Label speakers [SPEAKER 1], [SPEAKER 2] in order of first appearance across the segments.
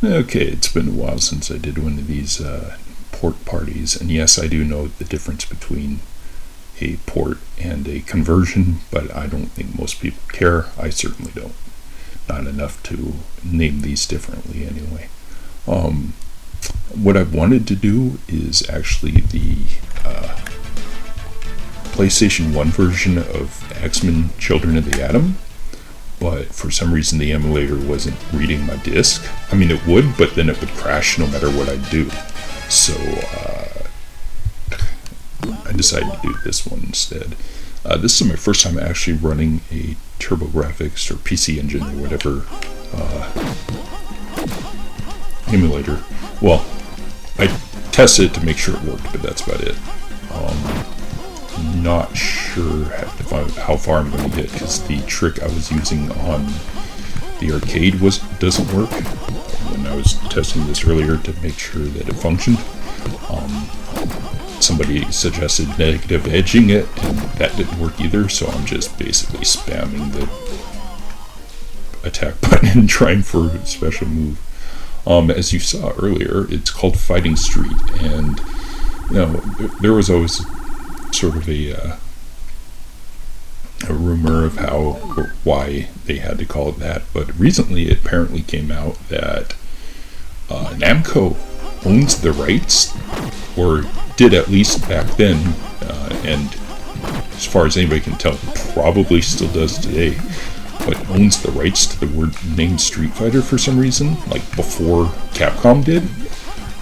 [SPEAKER 1] Okay, it's been a while since I did one of these port parties, and yes, I do know the difference between a port and a conversion, but I don't think most people care. I certainly don't. Not enough to name these differently anyway. What I wanted to do is actually the PlayStation 1 version of X-Men Children of the Atom, but for some reason the emulator wasn't reading my disk. I mean, it would, but then it would crash no matter what I do. So I decided to do this one instead. This is my first time actually running a TurboGrafx or PC Engine or whatever emulator. Well, I tested it to make sure it worked, but that's about it. Not sure how far I'm going to get, because the trick I was using on the arcade doesn't work. When I was testing this earlier to make sure that it functioned, somebody suggested negative edging it, and that didn't work either, so I'm just basically spamming the attack button and trying for a special move. As you saw earlier, it's called Fighting Street, and there was always sort of a rumor of how or why they had to call it that, but recently it apparently came out that Namco owns the rights, or did at least back then, and as far as anybody can tell, probably still does today, but owns the rights to the word name Street Fighter for some reason, like before Capcom did.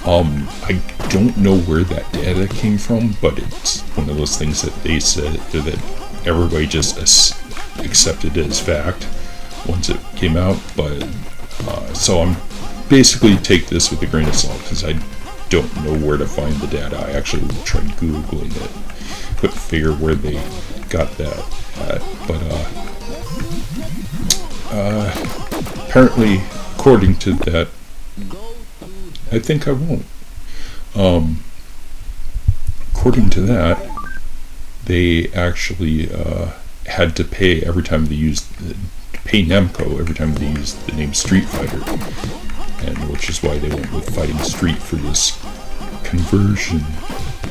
[SPEAKER 1] I don't know where that data came from, but it's one of those things that they said that everybody just accepted as fact once it came out. But so I'm basically take this with a grain of salt, because I don't know where to find the data. I actually tried Googling it, couldn't figure where they got that at. But apparently, according to that, I think I won't. According to that, they actually had to pay every time they used pay Namco every time they used the name Street Fighter, and which is why they went with Fighting Street for this conversion.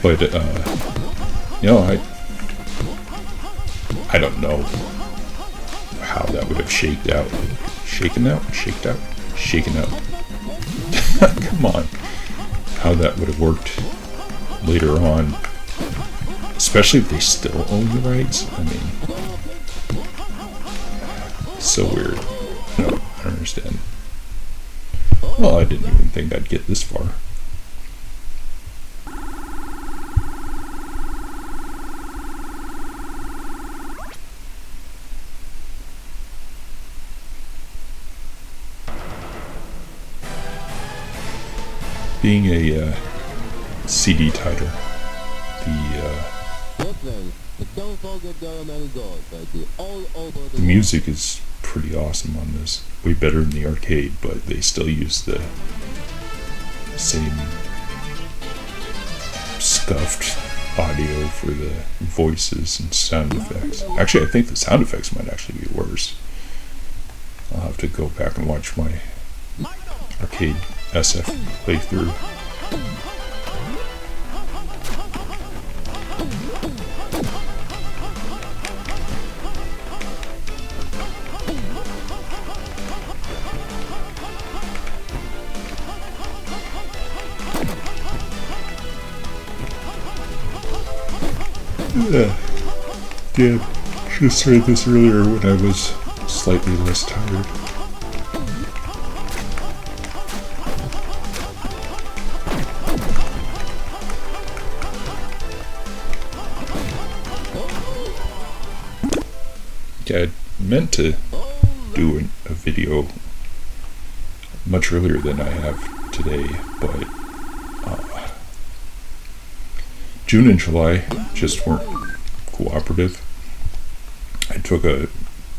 [SPEAKER 1] But I don't know how that would have shaken out. Come on. How that would have worked later on, especially if they still own the rights. I mean, so weird. No, I don't understand. Well, I didn't even think I'd get this far. Being a CD titer, the music is pretty awesome on this. Way better than the arcade, but they still use the same scuffed audio for the voices and sound effects. Actually, I think the sound effects might actually be worse. I'll have to go back and watch my arcade SF playthrough. Yeah, should have started this earlier when I was slightly less tired. Yeah, I meant to do a video much earlier than I have today, but June and July just weren't cooperative. I took a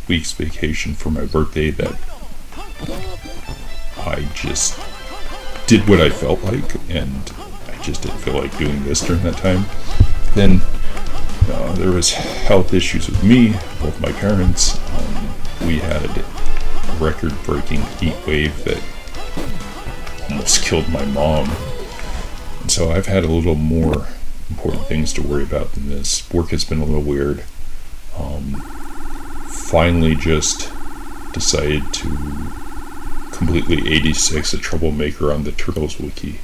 [SPEAKER 1] week's vacation for my birthday that I just did what I felt like, and I just didn't feel like doing this during that time. Then there was health issues with me, both my parents. We had a record-breaking heat wave that almost killed my mom. And so I've had a little more important things to worry about than this. Work has been a little weird. Finally just decided to completely 86 a troublemaker on the Turtles wiki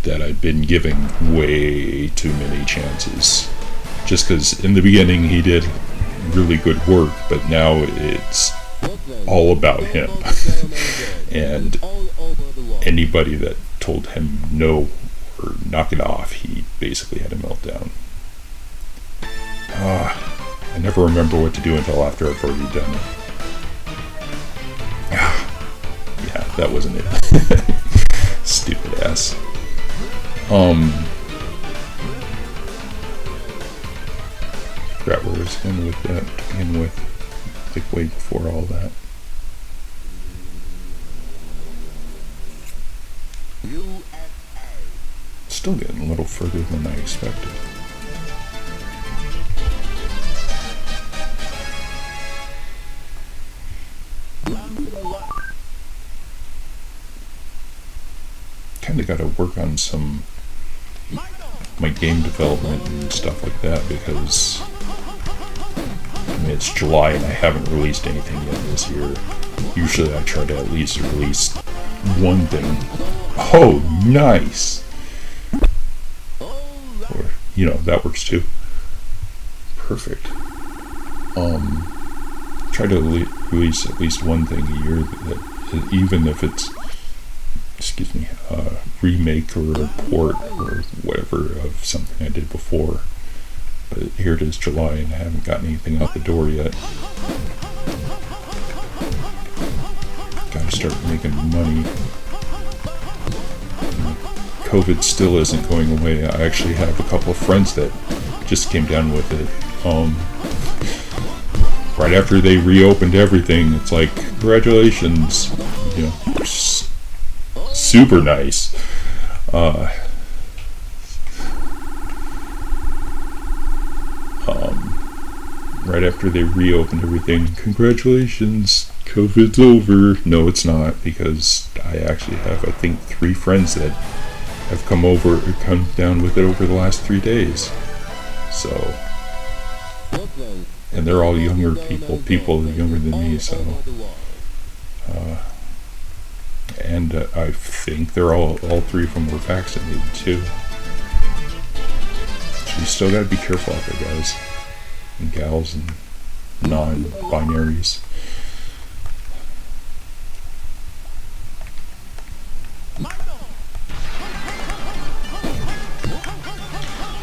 [SPEAKER 1] that I'd been giving way too many chances. Just because in the beginning he did really good work, but now it's all about him. And anybody that told him no or knock it off, he basically had a meltdown. I never remember what to do until after I've already done it. Yeah, that wasn't it. Stupid ass. Forgot where I was going with that to begin with. Like way before all that. Still getting a little further than I expected. Kinda gotta work on some my game development and stuff like that, because I mean, it's July and I haven't released anything yet this year. Usually I try to at least release one thing. Oh, nice! Or, you know, that works too. Perfect. Try to release at least one thing a year, that even if it's, excuse me, a remake or a port or whatever of something I did before. But here it is July and I haven't gotten anything out the door yet. Gotta start making money. COVID still isn't going away. I actually have a couple of friends that just came down with it. Right after they reopened everything, it's like, congratulations, you know, super nice. Right after they reopened everything, congratulations, COVID's over. No, it's not, because I actually have, I think, 3 friends that have come down with it over the last 3 days. So, and they're all younger people younger than me, so, and I think they're all 3 of them were vaccinated too. So you still gotta be careful out there, guys and gals and non-binaries.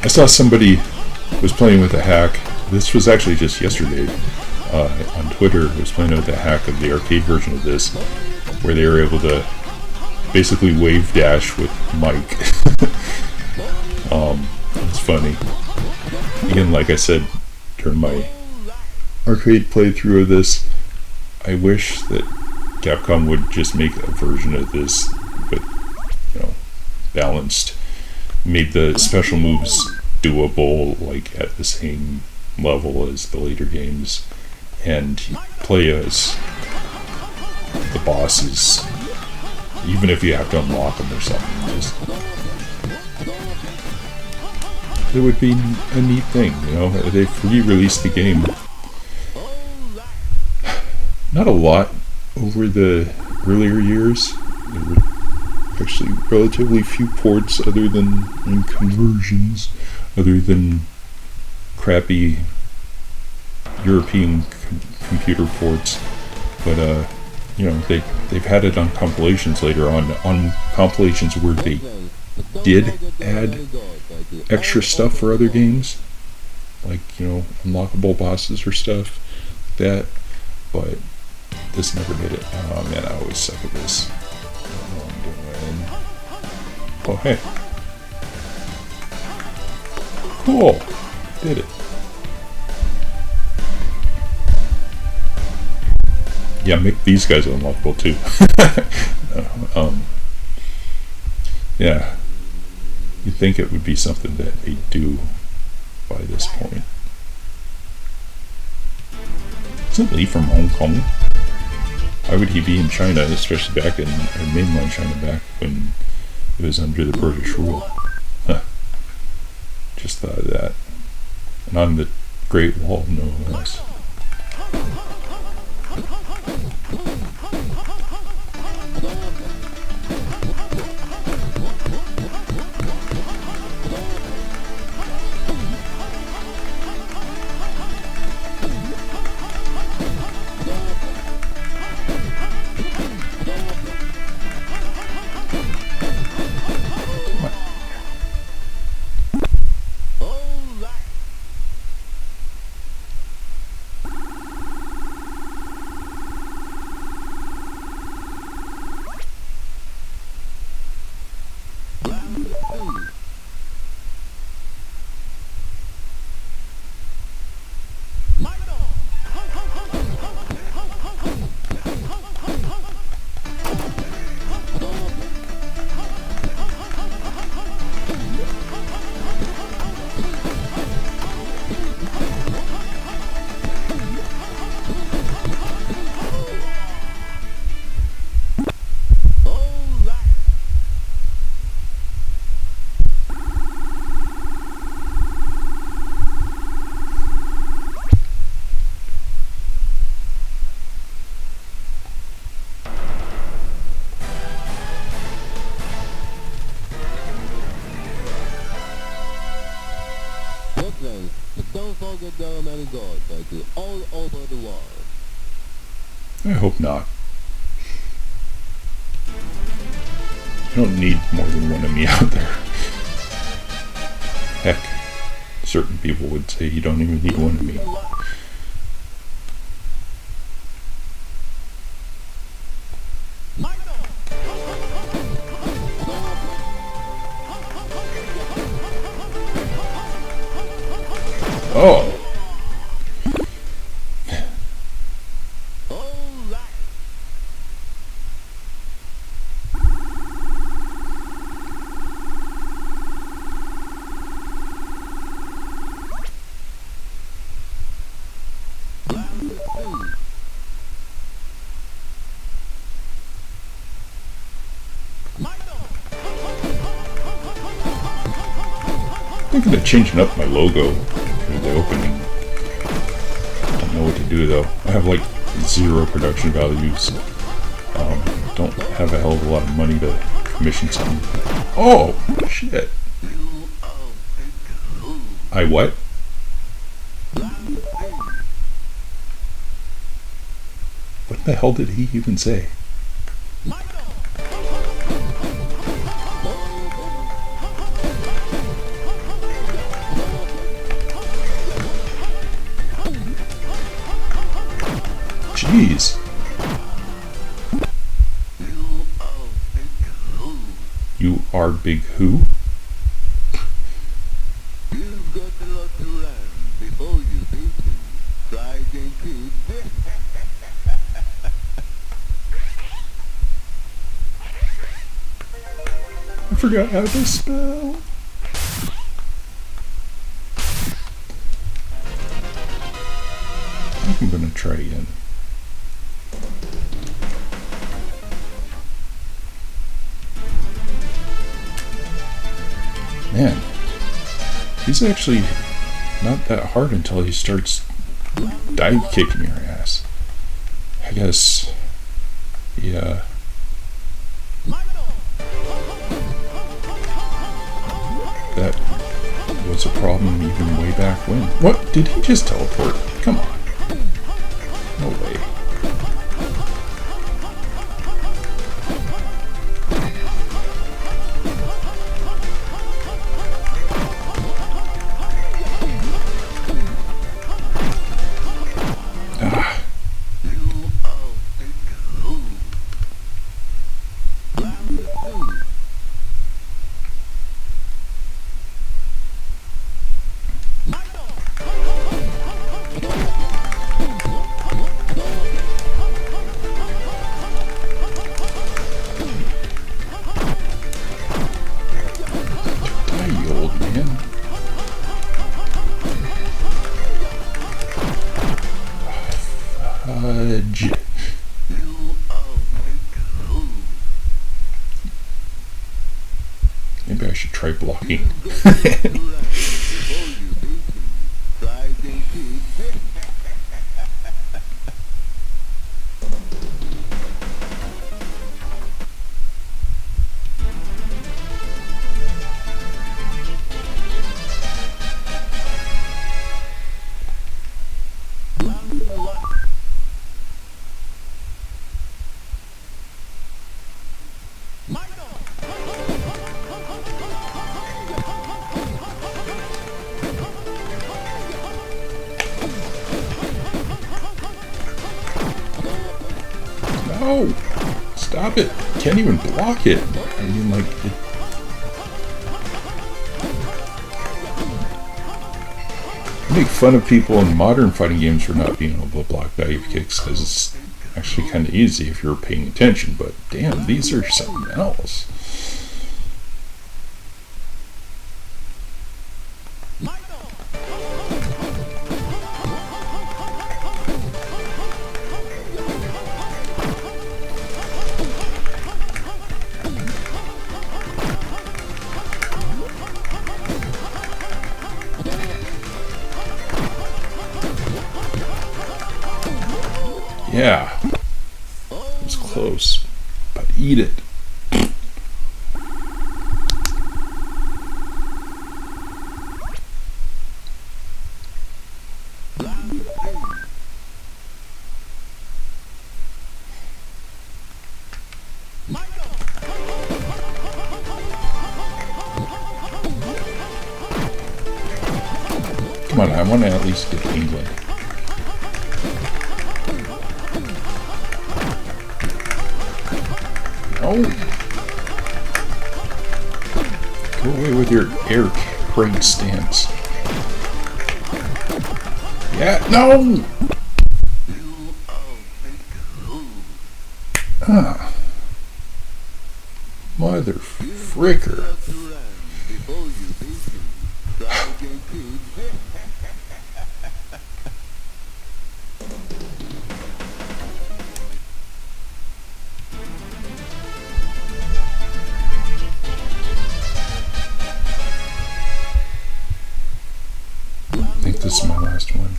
[SPEAKER 1] I saw somebody was playing with a hack. This was actually just yesterday on Twitter. Was playing with a hack of the arcade version of this, where they were able to basically wave dash with Mike. It's funny. Again, like I said during my arcade playthrough of this, I wish that Capcom would just make a version of this, but you know, balanced, made the special moves doable, like at the same level as the later games, and play as the bosses, even if you have to unlock them or something. Just, it would be a neat thing, you know. They've re-released the game. Not a lot over the earlier years. There were actually relatively few ports other than conversions, other than crappy European computer ports. But you know, they've had it on compilations later on compilations where they did add extra stuff for other games, like, you know, unlockable bosses or stuff like that, but this never did it. Oh man, I always suck at this. I don't know what I'm doing. Oh hey, cool, did it. Yeah, make these guys unlockable too. Yeah, you'd think it would be something that they do by this point. Isn't Lee from Hong Kong? Why would he be in China, especially back in mainland China, back when it was under the British rule? Huh. Just thought of that. And on the Great Wall, no less.
[SPEAKER 2] All over the world.
[SPEAKER 1] I hope not. I don't need more than one of me out there. Heck, certain people would say you don't even need one of me. Oh! Thinking of changing up my logo for the opening. Don't know what to do though. I have like 0 production values. Don't have a hell of a lot of money to commission something. Oh shit! I what? What the hell did he even say? Jeez. You are big who?
[SPEAKER 2] You've got a lot to learn before you beat me. Try again, kid.
[SPEAKER 1] I forgot how to spell. I think I'm gonna try again. Man, he's actually not that hard until he starts dive kicking your ass. I guess, yeah. That was a problem even way back when. What? Did he just teleport? Come on. No way. should try blocking.
[SPEAKER 2] You've got a lot to learn before you beat me. Try again, kid.
[SPEAKER 1] No! Stop it! Can't even block it! I mean, like, it... I make fun of people in modern fighting games for not being able to block dive kicks, because it's actually kind of easy if you're paying attention, but damn, these are something else. Yeah, it was close, but eat it. Come on, I want to at least get England. Oh! Go away with your air crane stance. Yeah, no! Ah. Mother fricker. I think this is my last one.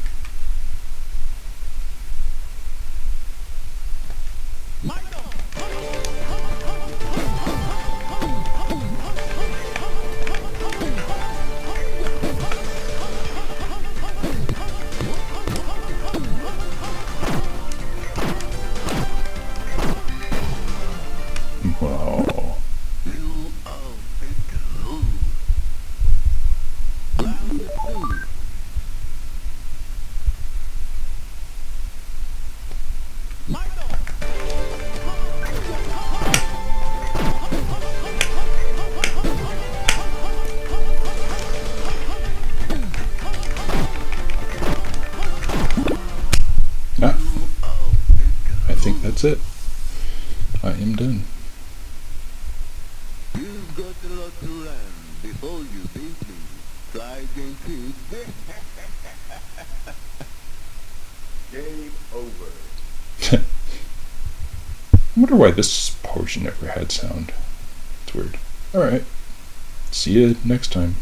[SPEAKER 1] Wow. Ah, I think that's it. I am done.
[SPEAKER 2] You've got a lot to learn before you beat me. Try again, kid. Game over.
[SPEAKER 1] I wonder why this portion never had sound. It's weird. Alright. See you next time.